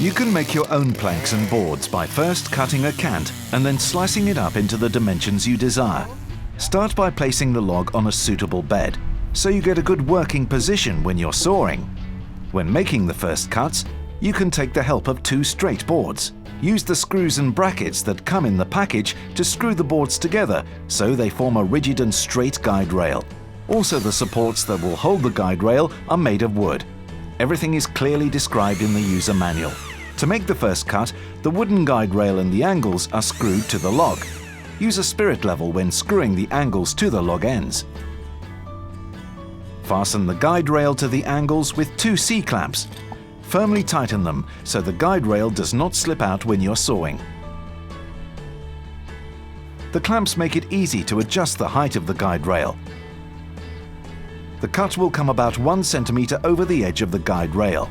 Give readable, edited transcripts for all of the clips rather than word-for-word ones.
You can make your own planks and boards by first cutting a cant and then slicing it up into the dimensions you desire. Start by placing the log on a suitable bed, so you get a good working position when you're sawing. When making the first cuts, you can take the help of two straight boards. Use the screws and brackets that come in the package to screw the boards together so they form a rigid and straight guide rail. Also, the supports that will hold the guide rail are made of wood. Everything is clearly described in the user manual. To make the first cut, the wooden guide rail and the angles are screwed to the log. Use a spirit level when screwing the angles to the log ends. Fasten the guide rail to the angles with two C-clamps. Firmly tighten them so the guide rail does not slip out when you're sawing. The clamps make it easy to adjust the height of the guide rail. The cut will come about 1 centimeter over the edge of the guide rail.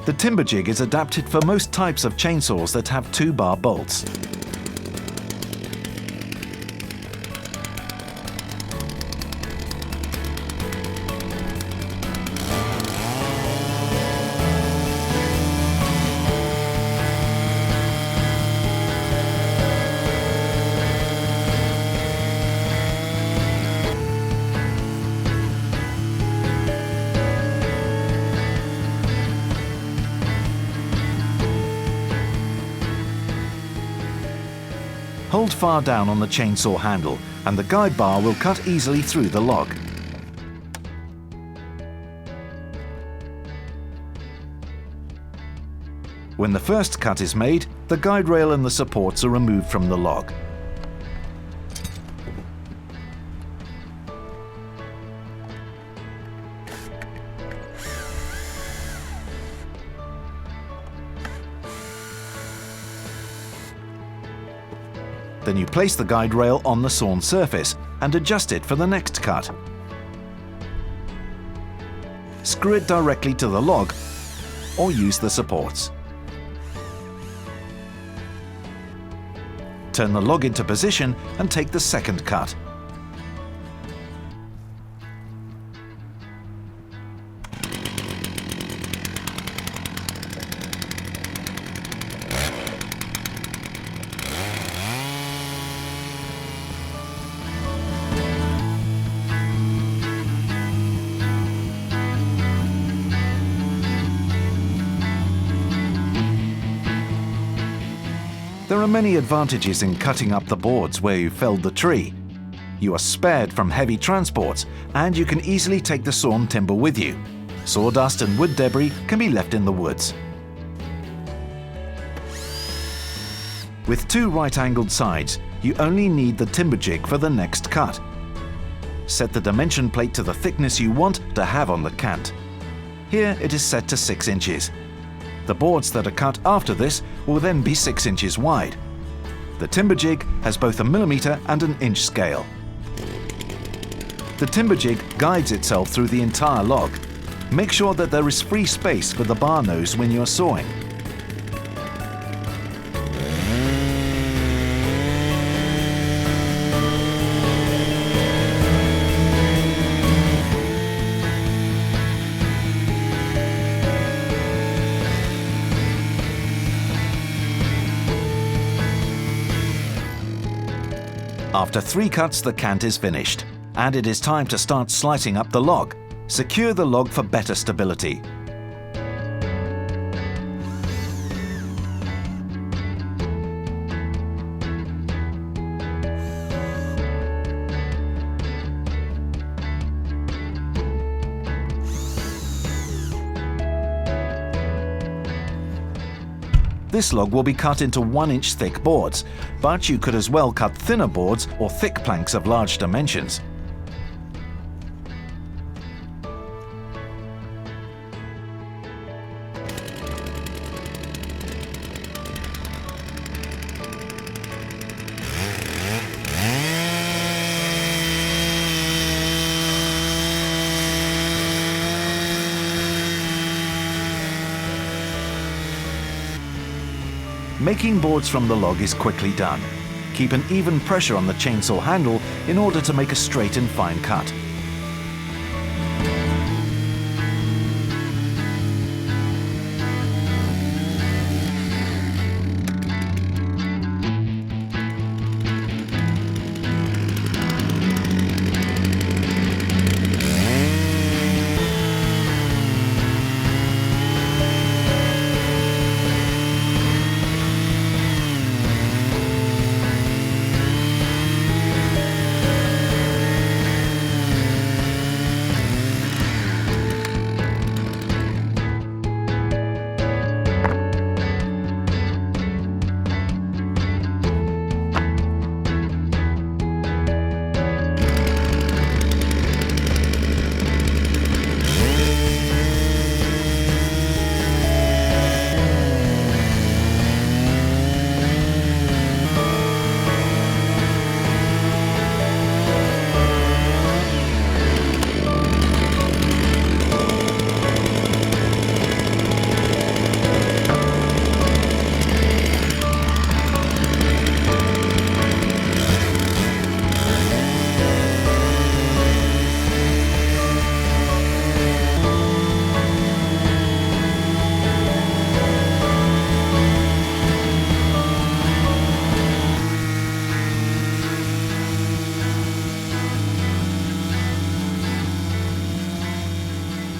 The Timberjig is adapted for most types of chainsaws that have 2-bar bolts. Hold far down on the chainsaw handle and the guide bar will cut easily through the log. When the first cut is made, the guide rail and the supports are removed from the log. Then you place the guide rail on the sawn surface and adjust it for the next cut. Screw it directly to the log or use the supports. Turn the log into position and take the second cut. There are many advantages in cutting up the boards where you felled the tree. You are spared from heavy transports and you can easily take the sawn timber with you. Sawdust and wood debris can be left in the woods. With two right-angled sides, you only need the Timberjig for the next cut. Set the dimension plate to the thickness you want to have on the cant. Here it is set to 6 inches. The boards that are cut after this will then be 6 inches wide. The Timberjig has both a millimeter and an inch scale. The Timberjig guides itself through the entire log. Make sure that there is free space for the bar nose when you're sawing. After 3 cuts, the cant is finished, and it is time to start slicing up the log. Secure the log for better stability. This log will be cut into 1-inch thick boards, but you could as well cut thinner boards or thick planks of large dimensions. Making boards from the log is quickly done. Keep an even pressure on the chainsaw handle in order to make a straight and fine cut.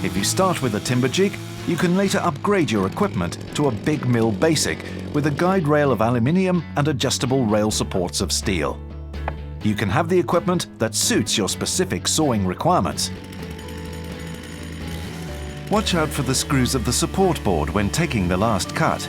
If you start with a timber jig, you can later upgrade your equipment to a big mill basic with a guide rail of aluminium and adjustable rail supports of steel. You can have the equipment that suits your specific sawing requirements. Watch out for the screws of the support board when taking the last cut.